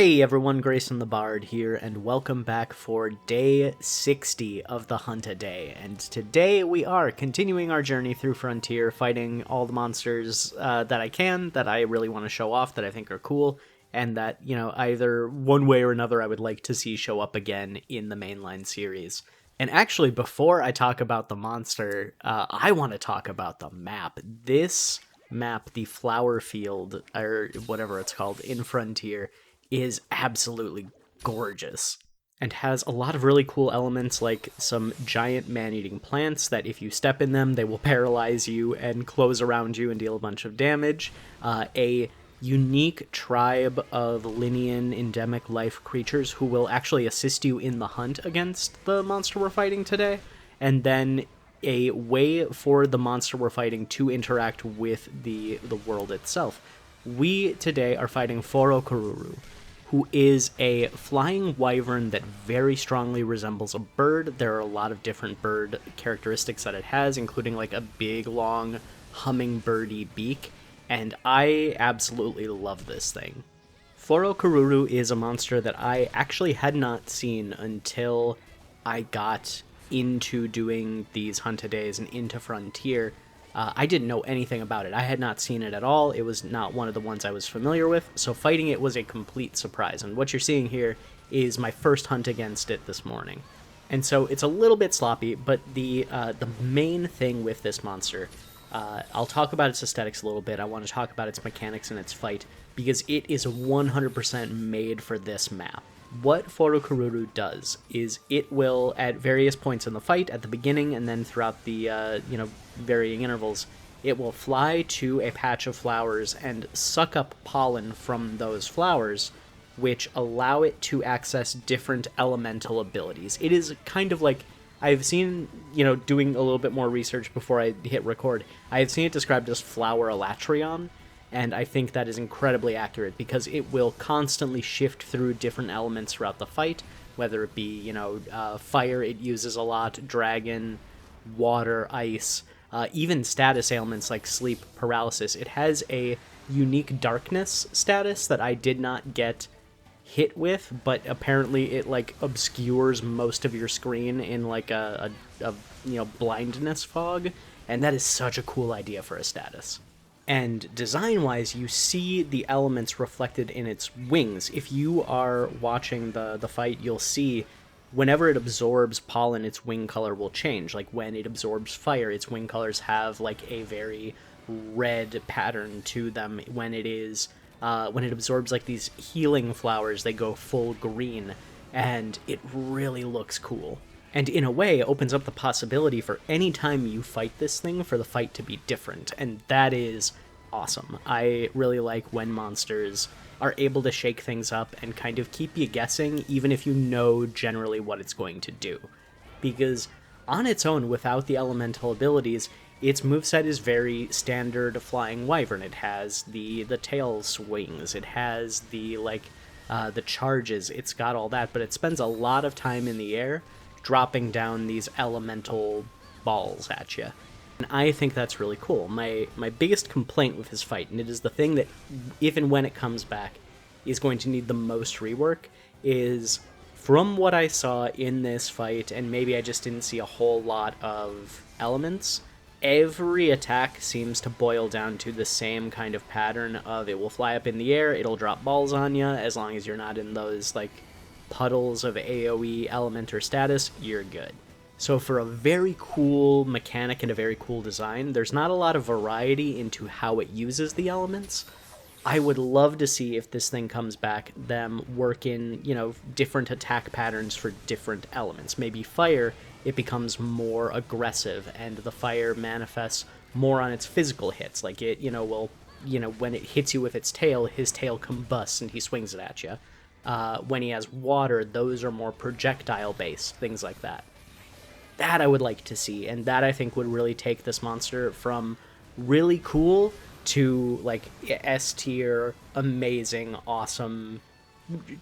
Hey everyone, Grayson the Bard here, and welcome back for day 60 of the Hunt a Day. And today we are continuing our journey through Frontier, fighting all the monsters that I can, that I really want to show off, that I think are cool, and that, either one way or another I would like to see show up again in the mainline series. And actually, before I talk about the monster, I want to talk about the map. This map, the Flower Field, or whatever it's called, in Frontier, is absolutely gorgeous and has a lot of really cool elements, like some giant man-eating plants that if you step in them, they will paralyze you and close around you and deal a bunch of damage. A unique tribe of Linian endemic life creatures who will actually assist you in the hunt against the monster we're fighting today. And then a way for the monster we're fighting to interact with the world itself. We today are fighting Kururu, who is a flying wyvern that very strongly resembles a bird. There are a lot of different bird characteristics that it has, including like a big, long, hummingbirdy beak, and I absolutely love this thing. Kururu is a monster that I actually had not seen until I got into doing these hunt-a-days and into Frontier. I didn't know anything about it. I had not seen it at all. It was not one of the ones I was familiar with, so fighting it was a complete surprise. And what you're seeing here is my first hunt against it this morning. And so it's a little bit sloppy, but the main thing with this monster, I'll talk about its aesthetics a little bit. I want to talk about its mechanics and its fight, because it is 100% made for this map. What Kururu does is it will, at various points in the fight, at the beginning and then throughout the varying intervals, it will fly to a patch of flowers and suck up pollen from those flowers, which allow it to access different elemental abilities. It is kind of like, I've seen, doing a little bit more research before I hit record, I have seen it described as flower elatrion. And I think that is incredibly accurate because it will constantly shift through different elements throughout the fight, whether it be, fire it uses a lot, dragon, water, ice, even status ailments like sleep paralysis. It has a unique darkness status that I did not get hit with, but apparently it obscures most of your screen in a blindness fog, and that is such a cool idea for a status. And design-wise, you see the elements reflected in its wings. If you are watching the fight, you'll see whenever it absorbs pollen, its wing color will change. Like when it absorbs fire, its wing colors have a very red pattern to them. When it absorbs these healing flowers, they go full green, and it really looks cool. And in a way, it opens up the possibility for any time you fight this thing for the fight to be different, and that is awesome. I really like when monsters are able to shake things up and kind of keep you guessing, even if you know generally what it's going to do. Because on its own, without the elemental abilities, its moveset is very standard flying wyvern. It has the tail swings, it has the charges, it's got all that, but it spends a lot of time in the air dropping down these elemental balls at you. And I think that's really cool. My biggest complaint with his fight, and it is the thing that, if and when it comes back, is going to need the most rework, is from what I saw in this fight, and maybe I just didn't see a whole lot of elements, every attack seems to boil down to the same kind of pattern of it will fly up in the air, it'll drop balls on you, as long as you're not in those, puddles of AoE element or status, you're good. So for a very cool mechanic and a very cool design, there's not a lot of variety into how it uses the elements. I would love to see, if this thing comes back, them work in, different attack patterns for different elements. Maybe fire, it becomes more aggressive, and the fire manifests more on its physical hits. Like it, will, when it hits you with its tail, his tail combusts and he swings it at you. When he has water, those are more projectile-based, things like that. That I would like to see, and that I think would really take this monster from really cool to, S-tier, amazing, awesome,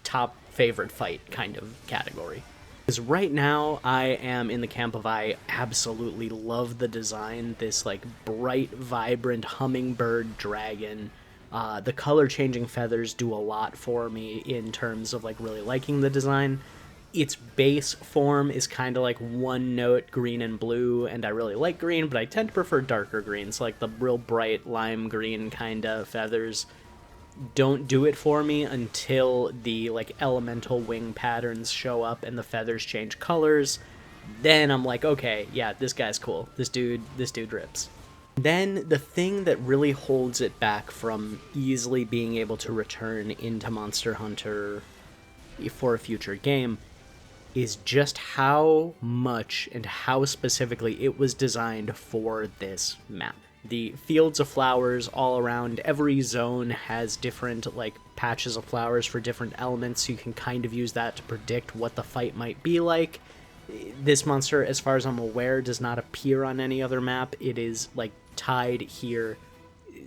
top favorite fight kind of category. Because right now, I am in the camp of I absolutely love the design, this, bright, vibrant hummingbird dragon The color changing feathers do a lot for me in terms of like really liking the design. Its base form is kind of like one note green and blue, and I really like green, but I tend to prefer darker greens, like the real bright lime green kind of feathers don't do it for me until the like elemental wing patterns show up and the feathers change colors. Then I'm like, okay, yeah, this guy's cool. This dude rips. Then the thing that really holds it back from easily being able to return into Monster Hunter for a future game is just how much and how specifically it was designed for this map. The fields of flowers all around, every zone has different like patches of flowers for different elements, so you can kind of use that to predict what the fight might be like. This monster, as far as I'm aware, does not appear on any other map. It is like tied here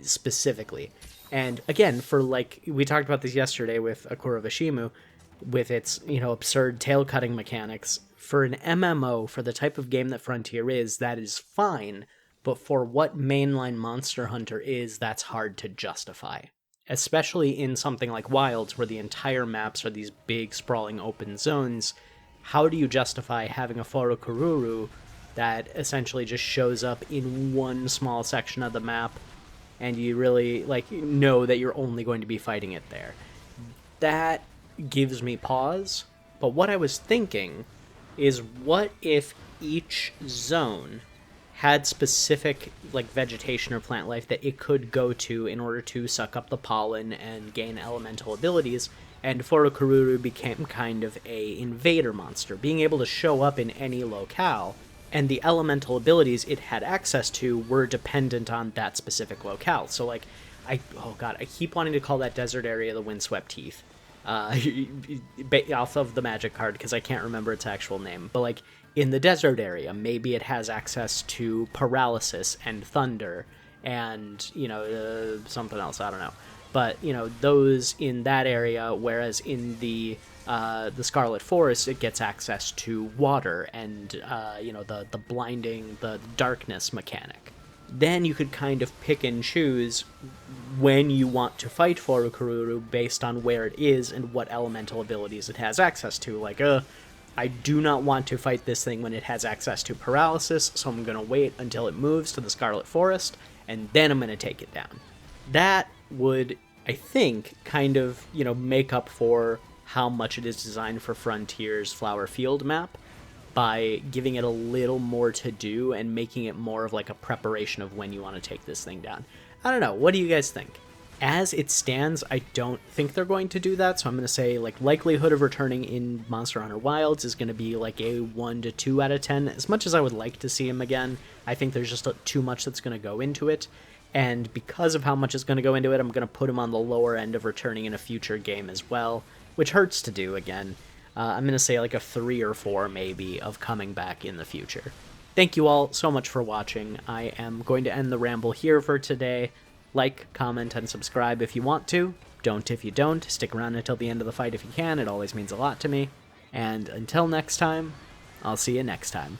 specifically. And again, for like, we talked about this yesterday with Akura Vashimu, with its, absurd tail cutting mechanics. For an MMO, for the type of game that Frontier is, that is fine, but for what mainline Monster Hunter is, that's hard to justify. Especially in something like Wilds, where the entire maps are these big, sprawling open zones. How do you justify having a Faru Kururu that essentially just shows up in one small section of the map, and you really know that you're only going to be fighting it there? That gives me pause. But what I was thinking is, what if each zone had specific vegetation or plant life that it could go to in order to suck up the pollen and gain elemental abilities, and Kururu became kind of a invader monster, being able to show up in any locale, and the elemental abilities it had access to were dependent on that specific locale. So I keep wanting to call that desert area the Windswept Heath, off of the magic card, because I can't remember its actual name, but in the desert area, maybe it has access to paralysis and thunder and, something else, I don't know. But, those in that area, whereas in the Scarlet Forest, it gets access to water and, the blinding, the darkness mechanic. Then you could kind of pick and choose when you want to fight Kururu based on where it is and what elemental abilities it has access to. I do not want to fight this thing when it has access to paralysis, so I'm going to wait until it moves to the Scarlet Forest, and then I'm going to take it down. That would, I think, kind of, make up for how much it is designed for Frontier's Flower Field map by giving it a little more to do and making it more of a preparation of when you want to take this thing down. I don't know. What do you guys think? As it stands, I don't think they're going to do that, so I'm going to say likelihood of returning in Monster Hunter Wilds is going to be a 1 to 2 out of 10. As much as I would like to see him again, I think there's just too much that's going to go into it, and because of how much is going to go into it, I'm going to put him on the lower end of returning in a future game as well, which hurts to do again. I'm going to say a 3 or 4 maybe of coming back in the future. Thank you all so much for watching. I am going to end the ramble here for today. Like, comment, and subscribe if you want to. Don't if you don't. Stick around until the end of the fight if you can. It always means a lot to me. And until next time, I'll see you next time.